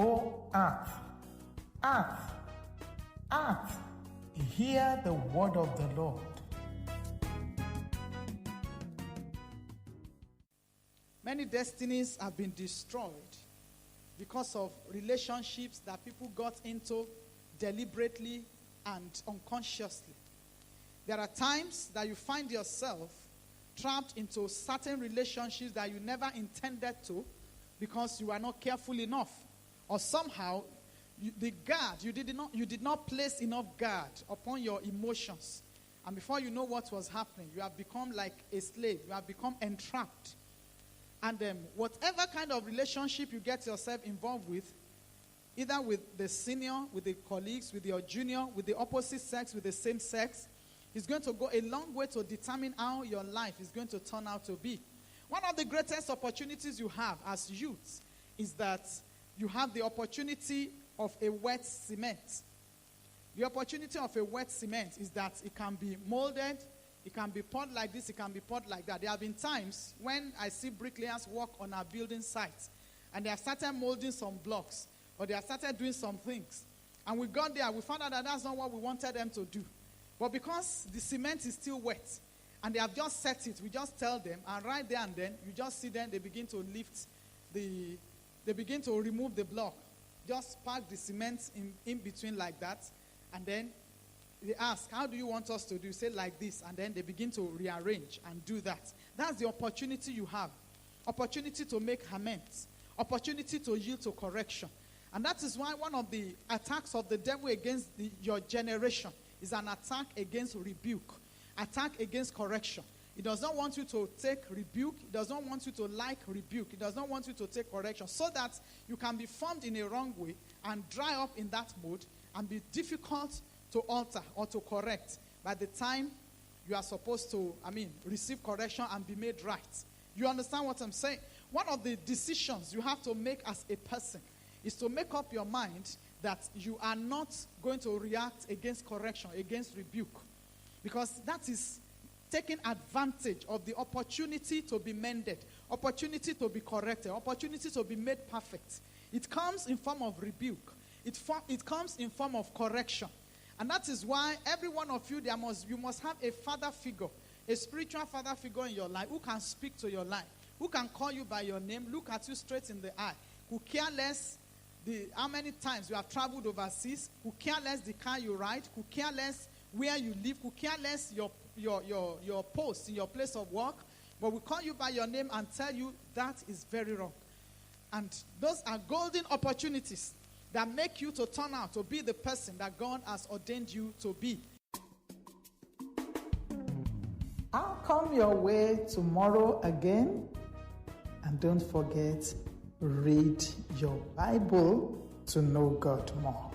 O earth, earth, earth, hear the word of the Lord. Many destinies have been destroyed because of relationships that people got into deliberately and unconsciously. There are times that you find yourself trapped into certain relationships that you never intended to because you are not careful enough. Or somehow, you did not place enough guard upon your emotions. And before you know what was happening, you have become like a slave. You have become entrapped. And whatever kind of relationship you get yourself involved with, either with the senior, with the colleagues, with your junior, with the opposite sex, with the same sex, is going to go a long way to determine how your life is going to turn out to be. One of the greatest opportunities you have as youths is that you have the opportunity of a wet cement. The opportunity of a wet cement is that it can be molded, it can be poured like this, it can be poured like that. There have been times when I see bricklayers work on our building sites and they have started molding some blocks or they have started doing some things. And we got there, we found out that that's not what we wanted them to do. But because the cement is still wet and they have just set it, we just tell them, and right there and then, you just see them, they begin to they begin to remove the block. Just pack the cement in between like that, and then they ask, how do you want us to do? Say like this, and then they begin to rearrange and do that. That's the opportunity you have. Opportunity to make amends. Opportunity to yield to correction. And that is why one of the attacks of the devil against your generation is an attack against rebuke. Attack against correction. He does not want you to take rebuke. He does not want you to like rebuke. He does not want you to take correction so that you can be formed in a wrong way and dry up in that mode and be difficult to alter or to correct by the time you are supposed to, receive correction and be made right. You understand what I'm saying? One of the decisions you have to make as a person is to make up your mind that you are not going to react against correction, against rebuke. Because that is taking advantage of the opportunity to be mended, opportunity to be corrected, opportunity to be made perfect. It comes in form of rebuke. It comes in form of correction. And that is why every one of you, you must have a father figure, a spiritual father figure in your life who can speak to your life, who can call you by your name, look at you straight in the eye, who care less how many times you have traveled overseas, who care less the car you ride, who care less where you live, who care less your post in your place of work, but will call you by your name and tell you that is very wrong. And those are golden opportunities that make you to turn out to be the person that God has ordained you to be. I'll come your way tomorrow again. And don't forget, read your Bible to know God more.